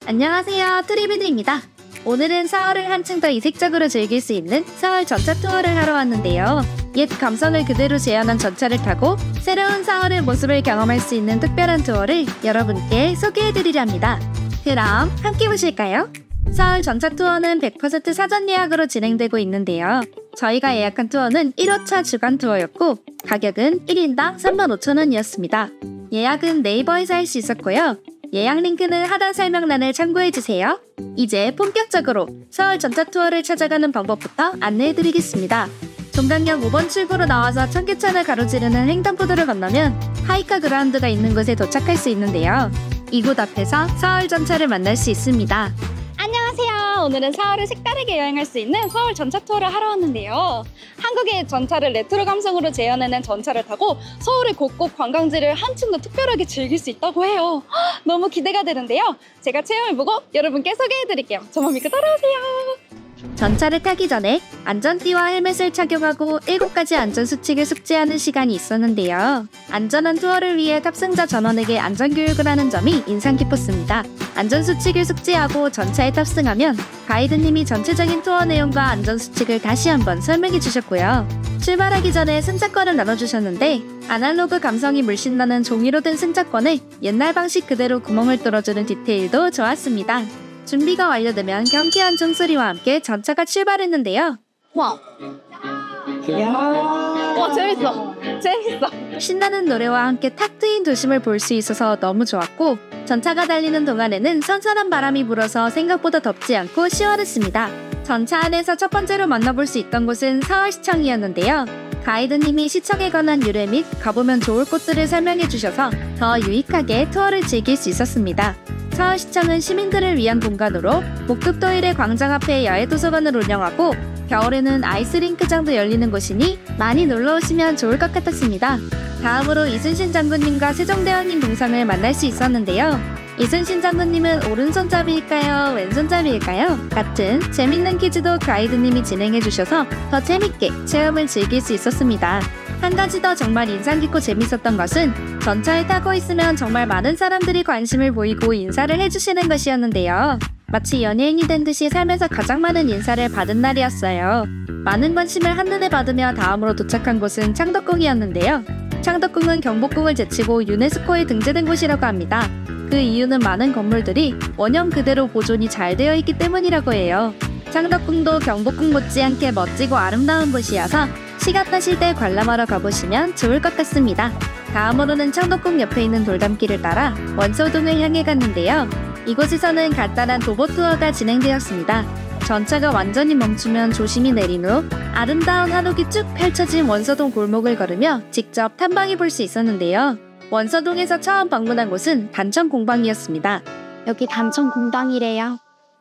안녕하세요, 트리비드입니다. 오늘은 서울을 한층 더 이색적으로 즐길 수 있는 서울 전차 투어를 하러 왔는데요. 옛 감성을 그대로 재현한 전차를 타고 새로운 서울의 모습을 경험할 수 있는 특별한 투어를 여러분께 소개해드리려 합니다. 그럼 함께 보실까요? 서울 전차 투어는 100% 사전 예약으로 진행되고 있는데요. 저희가 예약한 투어는 1호차 주간 투어였고 가격은 1인당 35,000원이었습니다. 예약은 네이버에서 할 수 있었고요. 예약 링크는 하단 설명란을 참고해주세요. 이제 본격적으로 서울 전차 투어를 찾아가는 방법부터 안내해드리겠습니다. 종강역 5번 출구로 나와서 청계천을 가로지르는 횡단보도를 건너면 하이카 그라운드가 있는 곳에 도착할 수 있는데요. 이곳 앞에서 서울 전차를 만날 수 있습니다. 안녕하세요. 오늘은 서울을 색다르게 여행할 수 있는 서울 전차 투어를 하러 왔는데요. 한국의 전차를 레트로 감성으로 재현해낸 전차를 타고 서울의 곳곳 관광지를 한층 더 특별하게 즐길 수 있다고 해요. 너무 기대가 되는데요. 제가 체험해보고 여러분께 소개해드릴게요. 저만 믿고 따라오세요. 전차를 타기 전에 안전띠와 헬멧을 착용하고 7가지 안전수칙을 숙지하는 시간이 있었는데요. 안전한 투어를 위해 탑승자 전원에게 안전교육을 하는 점이 인상 깊었습니다. 안전수칙을 숙지하고 전차에 탑승하면 가이드님이 전체적인 투어 내용과 안전수칙을 다시 한번 설명해 주셨고요. 출발하기 전에 승차권을 나눠주셨는데 아날로그 감성이 물씬 나는 종이로 된 승차권을 옛날 방식 그대로 구멍을 뚫어주는 디테일도 좋았습니다. 준비가 완료되면 경쾌한 종소리와 함께 전차가 출발했는데요. 와 재밌어. 신나는 노래와 함께 탁 트인 도심을 볼 수 있어서 너무 좋았고 전차가 달리는 동안에는 선선한 바람이 불어서 생각보다 덥지 않고 시원했습니다. 전차 안에서 첫 번째로 만나볼 수 있던 곳은 서울시청이었는데요. 가이드님이 시청에 관한 유래 및 가보면 좋을 곳들을 설명해 주셔서 더 유익하게 투어를 즐길 수 있었습니다. 서울시청은 시민들을 위한 공간으로 목금토일에 광장 앞에 야외도서관을 운영하고 겨울에는 아이스링크장도 열리는 곳이니 많이 놀러오시면 좋을 것 같았습니다. 다음으로 이순신 장군님과 세종대왕님 동상을 만날 수 있었는데요. 이순신 장군님은 오른손잡이일까요? 왼손잡이일까요? 같은 재밌는 퀴즈도 가이드님이 진행해주셔서 더 재밌게 체험을 즐길 수 있었습니다. 한 가지 더 정말 인상 깊고 재밌었던 것은 전차에 타고 있으면 정말 많은 사람들이 관심을 보이고 인사를 해주시는 것이었는데요. 마치 연예인이 된 듯이 살면서 가장 많은 인사를 받은 날이었어요. 많은 관심을 한눈에 받으며 다음으로 도착한 곳은 창덕궁이었는데요. 창덕궁은 경복궁을 제치고 유네스코에 등재된 곳이라고 합니다. 그 이유는 많은 건물들이 원형 그대로 보존이 잘 되어 있기 때문이라고 해요. 창덕궁도 경복궁 못지않게 멋지고 아름다운 곳이어서 시간 나실 때 관람하러 가보시면 좋을 것 같습니다. 다음으로는 창덕궁 옆에 있는 돌담길을 따라 원서동을 향해 갔는데요. 이곳에서는 간단한 도보 투어가 진행되었습니다. 전차가 완전히 멈추면 조심히 내린 후 아름다운 한옥이 쭉 펼쳐진 원서동 골목을 걸으며 직접 탐방해 볼 수 있었는데요. 원서동에서 처음 방문한 곳은 단청공방이었습니다. 여기 단청공방이래요.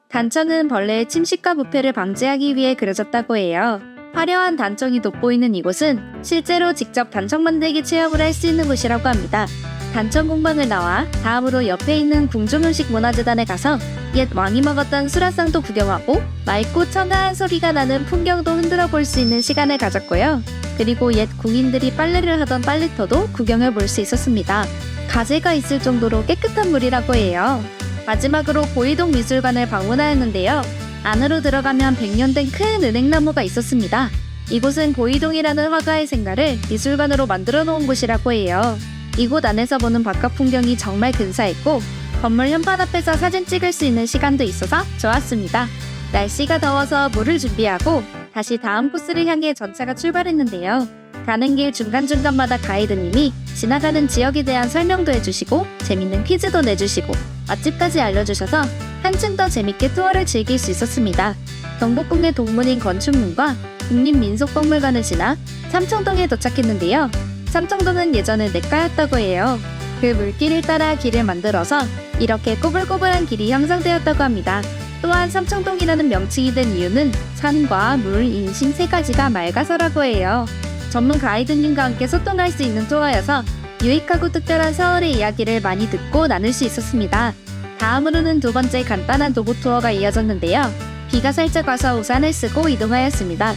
단청은 벌레의 침식과 부패를 방지하기 위해 그려졌다고 해요. 화려한 단청이 돋보이는 이곳은 실제로 직접 단청 만들기 체험을 할 수 있는 곳이라고 합니다. 단청공방을 나와 다음으로 옆에 있는 궁중음식문화재단에 가서 옛 왕이 먹었던 수라상도 구경하고 맑고 청아한 소리가 나는 풍경도 흔들어 볼 수 있는 시간을 가졌고요. 그리고 옛 궁인들이 빨래를 하던 빨래터도 구경해 볼 수 있었습니다. 가재가 있을 정도로 깨끗한 물이라고 해요. 마지막으로 보이동 미술관을 방문하였는데요. 안으로 들어가면 100년 된 큰 은행나무가 있었습니다. 이곳은 보이동이라는 화가의 생가를 미술관으로 만들어 놓은 곳이라고 해요. 이곳 안에서 보는 바깥 풍경이 정말 근사했고 건물 현판 앞에서 사진 찍을 수 있는 시간도 있어서 좋았습니다. 날씨가 더워서 물을 준비하고 다시 다음 코스를 향해 전차가 출발했는데요. 가는 길 중간중간마다 가이드님이 지나가는 지역에 대한 설명도 해주시고 재밌는 퀴즈도 내주시고 맛집까지 알려주셔서 한층 더 재밌게 투어를 즐길 수 있었습니다. 경복궁의 동문인 건축문과 국립민속박물관을 지나 삼청동에 도착했는데요. 삼청동은 예전에 냇가였다고 해요. 그 물길을 따라 길을 만들어서 이렇게 꼬불꼬불한 길이 형성되었다고 합니다. 또한 삼청동이라는 명칭이 된 이유는 산과 물, 인심 3가지가 맑아서라고 해요. 전문 가이드님과 함께 소통할 수 있는 투어여서 유익하고 특별한 서울의 이야기를 많이 듣고 나눌 수 있었습니다. 다음으로는 두 번째 간단한 도보 투어가 이어졌는데요. 비가 살짝 와서 우산을 쓰고 이동하였습니다.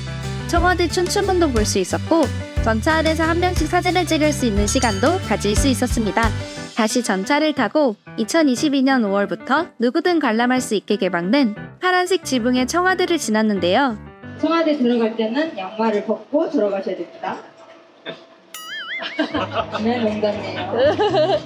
청와대 춘추문도 볼 수 있었고 전차 안에서 한 명씩 사진을 찍을 수 있는 시간도 가질 수 있었습니다. 다시 전차를 타고 2022년 5월부터 누구든 관람할 수 있게 개방된 파란색 지붕의 청와대를 지났는데요. 청와대 들어갈 때는 양말을 벗고 들어가셔야 됩니다. 네, 농담이에요.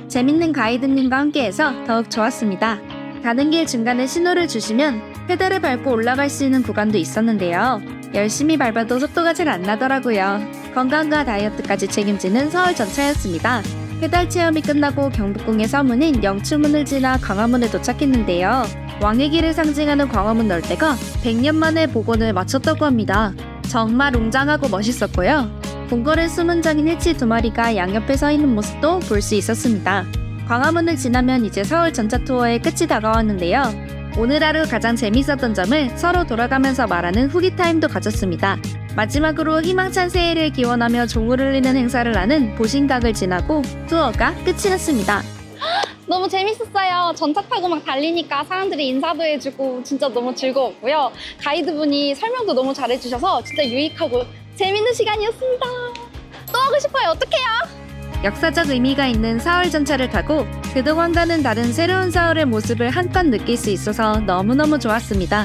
재밌는 가이드님과 함께해서 더욱 좋았습니다. 가는 길 중간에 신호를 주시면 페달을 밟고 올라갈 수 있는 구간도 있었는데요. 열심히 밟아도 속도가 잘 안 나더라고요. 건강과 다이어트까지 책임지는 서울 전차였습니다. 페달 체험이 끝나고 경복궁의 서문인 영추문을 지나 광화문에 도착했는데요. 왕의 길을 상징하는 광화문 열대가 100년 만에 복원을 마쳤다고 합니다. 정말 웅장하고 멋있었고요. 궁궐의 수문장인 해치 2마리가 양옆에 서 있는 모습도 볼 수 있었습니다. 광화문을 지나면 이제 서울 전차 투어의 끝이 다가왔는데요. 오늘 하루 가장 재미있었던 점을 서로 돌아가면서 말하는 후기 타임도 가졌습니다. 마지막으로 희망찬 새해를 기원하며 종을 울리는 행사를 하는 보신각을 지나고 투어가 끝이 났습니다. 너무 재밌었어요. 전차 타고 막 달리니까 사람들이 인사도 해주고 진짜 너무 즐거웠고요. 가이드분이 설명도 너무 잘해주셔서 진짜 유익하고 재밌는 시간이었습니다. 또 하고 싶어요. 어떡해요? 역사적 의미가 있는 서울 전차를 타고 그동안과는 다른 새로운 서울의 모습을 한껏 느낄 수 있어서 너무너무 좋았습니다.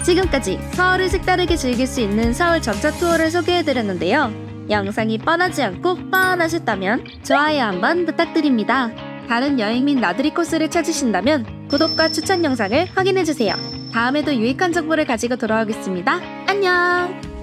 지금까지 서울을 색다르게 즐길 수 있는 서울 전차 투어를 소개해드렸는데요. 영상이 뻔하지 않고 뻔하셨다면 좋아요 한번 부탁드립니다. 다른 여행 및 나들이 코스를 찾으신다면 구독과 추천 영상을 확인해주세요. 다음에도 유익한 정보를 가지고 돌아오겠습니다. 안녕!